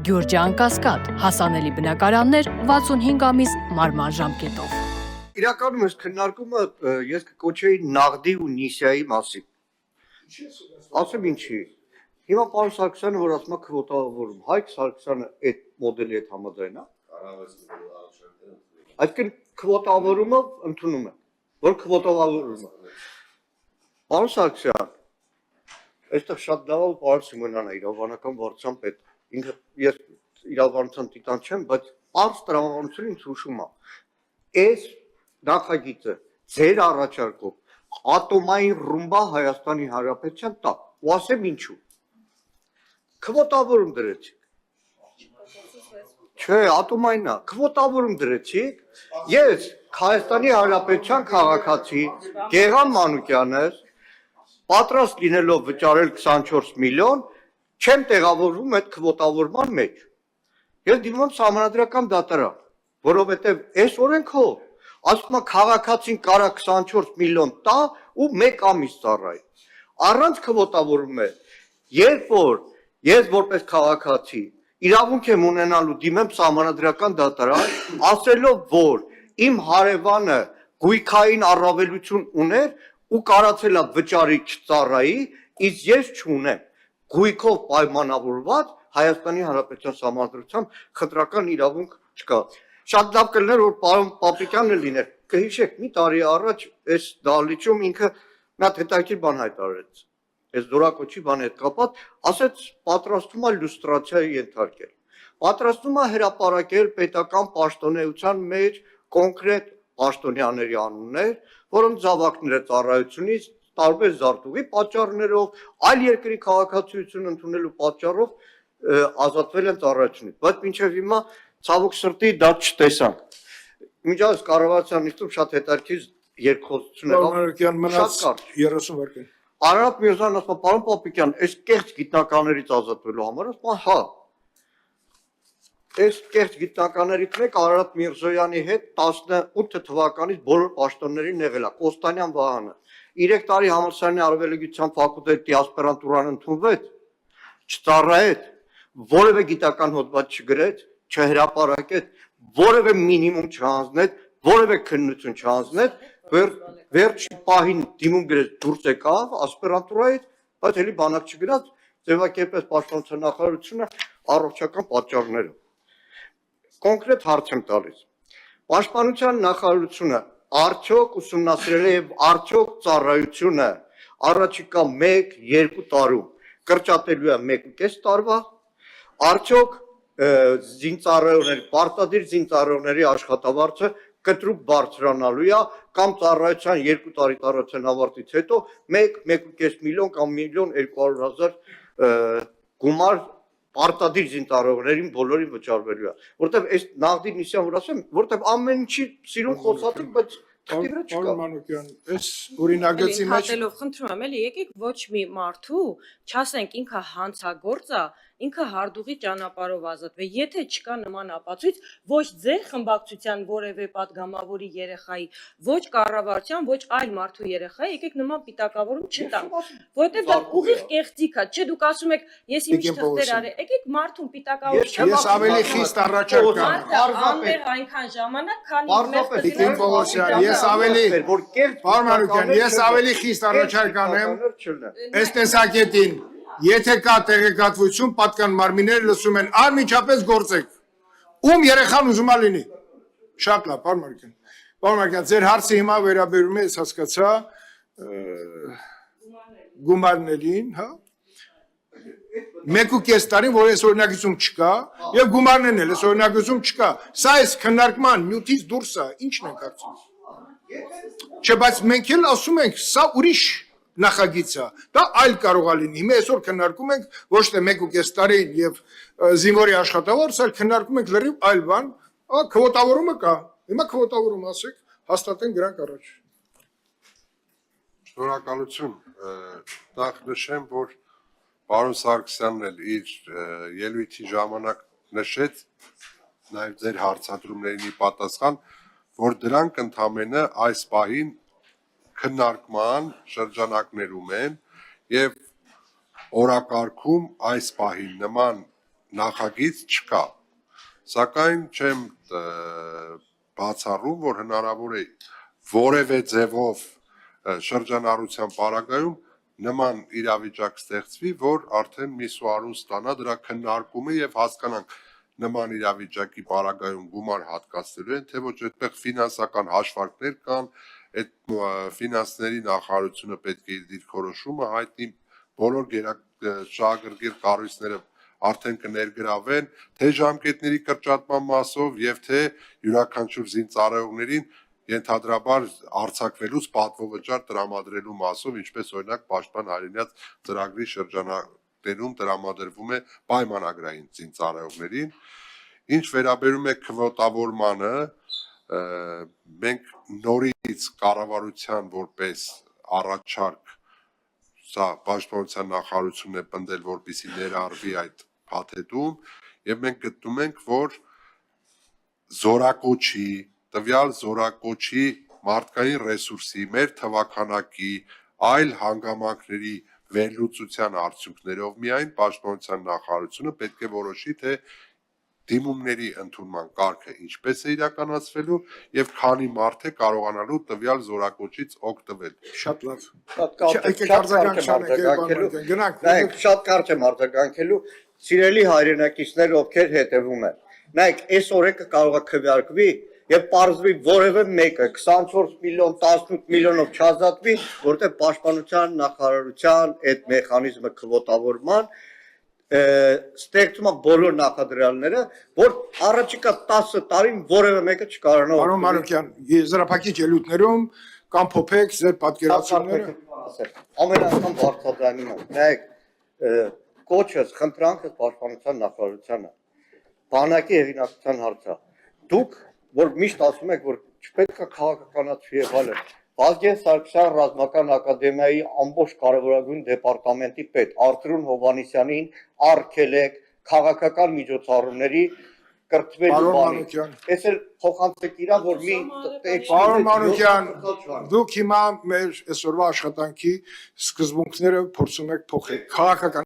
Գյուրջան Կասկադ, հասանելի բնակարաններ 65 ամիս մարման ժամկետով։ Իրականում ես քննարկումը ես կկոչեի Նաղդի ու Նիսիայի մասին։ Ասեմ ինչի։ Հիմա պարոն Սարգսյանը որ ասում է քվոտավորում, Հայկ Սարգսյանը այդ մոդելի հետ համաձայն է։ Այսինքն քվոտավորումը ընդունում է, որ քվոտավորումը։ Պարոն Սարգսյան, այստեղ շատ լավ է պարոն Սիմոնյանն է իրավաբանական վարչության պետ։ Ինքը ես իրավաբանության տիտան չեմ, բայց պարզ տրամաբանությունը ինձ հուշում է։ Այս նախագիծը ձեր առաջարկով ատոմային ռումբա Հայաստանի Հանրապետության տա։ Ու ասեմ ինչու։ Քվոտավորում դրեցիք։ Չէ, ատոմայինն է, քվոտավորում դրեցիք։ Ես Հայաստանի Հանրապետության քաղաքացի Գեգամ Մանուկյանը պատրաստ լինելով վճարել 24 միլիոն, չեմ տեղավորվում այդ քվոտավորման մեջ։ Ես դիմում եմ սահմանադրական դատարան, որովհետև այս օրենքով ասում է քաղաքացին կարա 24 միլիոն տա ու 1 ամիս ծառայի։ Առանց քվոտավորում է, երբ որ ես որպես քաղաքացի իրավունք եմ ունենալու դիմեմ սահմանադրական դատարան, ասելով, որ իմ հարևանը գույքային առավելություն ուներ ու կարացել է վճարի չծառայի, իսկ ես չունեմ։ Գույքով պայմանավորված Հայաստանի Հանրապետության Սահմանադրությամբ խտրական իրավունք չկա։ Շատ լավ կլիներ, որ պարոն Պապիկյանը լիներ։ Կհիշեք, մի տարի առաջ այս դահլիճում ինքը մի հատ հետաքրքիր բան հայտարարեց։ Այս Դորակոչի բանի հետ կապված, ասեց պատրաստվում է լյուստրացիայի ենթարկել։ Պատրաստվում է հրապարակել պետական պաշտոնեության մեջ կոնկրետ պաշտոնյաների անուններ, որոնց զավակները ծառայությունից տարբեր զարտուղի պատճառներով, այլ երկրի քաղաքացիություն ընդունելու պատճառով ազատվել են ծառայությունից, բայց մինչև հիմա ցավոք սրտի դա չտեսանք։ Միջազգ կառավարության նիստում շատ հետաքրքիր երկխոսություն եղավ, շատ կարճ 30 վայրկյան։ Արարատ Միրզոյանն ասում է, պարոն Պապիկյան, այս կեղծ գիտնականներից ազատվելու համար, ասում է, հա։ Այս կեղծ գիտնականներից մեկ Արարատ Միրզոյանի հետ 18 թվականից բոլոր պաշտոններին եղել է, Կոստանյան Վահանը։ 3 տարի համալսարանի արվելագիտության ֆակուլտետի ասպիրանտուրան ընդունվեց, չծառայեց, որևէ գիտական հոդված չգրեց, չհրապարակեց, որևէ մինիմում չհանձնեց, որևէ քննություն չհանձնեց, վերջի պահին դիմում գրեց դուրս եկավ ասպիրանտուրայից, բայց էլի բանակ չգրած, ձևակերպեց պաշտպանության նախարարությունը առողջական պատճառներով։ Կոնկրետ հարց եմ տալիս։ Պաշտպանության նախարարությունը արդյոք ուսումնասիրել է եւ արդյոք ծառայությունը առաջիկա 1-2 տարում կրճատելու է 1.5 տարվա, արդյոք զինծառայողների, պարտադիր զինծառայողների աշխատավարձը կտրուկ բարձրանալու է կամ ծառայության 2 տարի տարածության ավարտից հետո 1-1.5 միլիոն կամ 1.2 միլիոն գումար պարտադիր զինծառայողներին բոլորին վճարվելու է, որտեվ այս Նաղդի Նիսիան որ ասեմ, որտեվ ամեն ինչի սիրուն խոսացիք, բայց թղթի վրա չկա։ Պարոն Մանուկյան, այս օրինագծի մեջ Հատելով խնդրում եմ, էլի եկեք ոչ մի մարդու չասենք ինքը հանցագործ է, ինքը հարդուղի ճանապարհով ազատվի։ Եթե չկա նման ապացույց, ոչ ձեր խմբակցության որևէ падգամավորի երեխայի, ոչ կառավարության, ոչ այլ մարդու երեխայի, եկեք նման պիտակավորում չտանք, որովհետև դա ուղիղ կեղծիք է, չէ՞ դուք ասում եք, ես ինչ թղթեր արել, եկեք մարդուն պիտակավոր չեմ։ ես ավելի խիստ առաջարկ կամ Անվեր այնքան ժամանակ, քանի Տիկին Պողոսյան, ես ավելի Պարոն Մանուկյան, ես ավելի խիստ առաջարկ անեմ այս տեսակետին, եթե կա տեղեկատվություն, պատկան մարմինները լսում են, անմիջապես գործեք, ում երեխան ուզում է լինի, շատ լավ, պարոն Մանուկյան, պարոն Մանուկյան, ձեր հարցը հիմա վերաբերում է, ես հասկացա, գումարներին, հա, 1.5 տարին, որ այս օրինակիցում չկա, և գումարներն էլ այս օրինակիցում չկա, սա այս քննարկման նյութից դուրս է, ինչն ենք հարցում։ Չէ, բայց մենք էլ ասում ենք, սա ուրիշ նախագիծ է, դա այլ կարող է լինի, հիմա այսօր քննարկում ենք ոչ թե 1.5 տարին և զինվորի աշխատավարձ, այլ քննարկում ենք լրիվ այլ բան, քվոտավորումը կա, հիմա քվոտավորում ասեք, հաստատենք դրանք առաջ։ Շնորհակալություն, նախ նշեմ, որ պարոն Սարգսյանն էլ իր ելույթի ժամանակ նշեց, նաև ձեր հարցադրումներին ի պատասխան, որ դրանք ընդամենը այս պահին քննարկման շրջանակներում են եւ օրակարգում այս պահին նման նախագիծ չկա։ Սակայն չեմ բացառում, որ հնարավոր է որևէ ձևով շրջանառության պարագայում նման իրավիճակ ստեղծվի, որ արդեն միսուարուն ստանա դրա քննարկումը եւ հասկանանք նման իրավիճակի պարագայում գումար հատկացնելու են, թե ոչ այդտեղ ֆինանսական հաշվարկներ կան, այդ ֆինանսների նախարարությունը պետք է իր դիրքորոշումը հայտնի, բոլոր շահագրգիռ կառույցները արդեն կներգրավեն թե ժամկետների կրճատման մասով եւ թե յուրաքանչյուր զինծառայողներին ենթադրաբար արձակվելուց պատվովճար տրամադրելու մասով, ինչպես օրինակ Պաշտպան Հայրենիաց ծրագրի շրջանակներում տրամադրվում է պայմանագրային զինծառայողներին։ Ինչ վերաբերում է քվոտավորմանը, մենք նորից կառավարության որպես առաջարկ սա պաշտպանության նախարարությունն է պնդել, որպեսզի ներառվի այդ փաթեթում, եւ մենք գտնում ենք, որ զորակոչի, տվյալ զորակոչի մարդկային ռեսուրսի, մեր թվաքանակի, այլ հանգամանքների վերլուծության արդյունքներով միայն պաշտպանության նախարարությունը պետք է որոշի, թե դիմումների ընդունման կարգը ինչպես է իրականացվելու եւ քանի մարդ է կարողանալու տվյալ զորակոչից օգտվել։ Շատ լավ։ Նայեք, շատ կարճ եմ արձագանքելու, սիրելի հայրենակիցներ, ովքեր հետևում են։ Նայեք, այս օրենքը կարող է քվեարկվի եւ պարզվի որևէ մեկը 24 միլիոն, 18 միլիոնով չազատվի, որտեղ պաշտպանության նախարարության այդ մեխանիզմը քվոտավորման ստեղծում է բոլոր նախադրյալները, որ առաջիկա 10 տարին որևէ մեկը չկարողանա։ Պարոն Մանուկյան, եզրափակիչ ելույթներում կամ փոփեք ձեր պատկերացումները։ Ամեն անգամ բարձրացնում եմ։ Նայեք, կոչս, խնդրանքս պաշտպանության նախարարությանը, բանակի հեղինակության հարցը։ Դուք, որ միշտ ասում եք, որ չպետք է քաղաքականացվի եւ այլն, Վազգեն Սարգսյան ռազմական ակադեմիայի ամբողջ կարևորագույն դեպարտամենտի պետ Արթուր Հովհաննիսյանին արգել եք քաղաքական միջոցառումների կրթվելու բանի։ Այս էլ փոխանցեք իրա, որ մի Պարոն Մանուկյան, դուք հիմա մեր այսօրվա աշխատանքի սկզբունքները փորձում եք փոխել։ Քաղաքական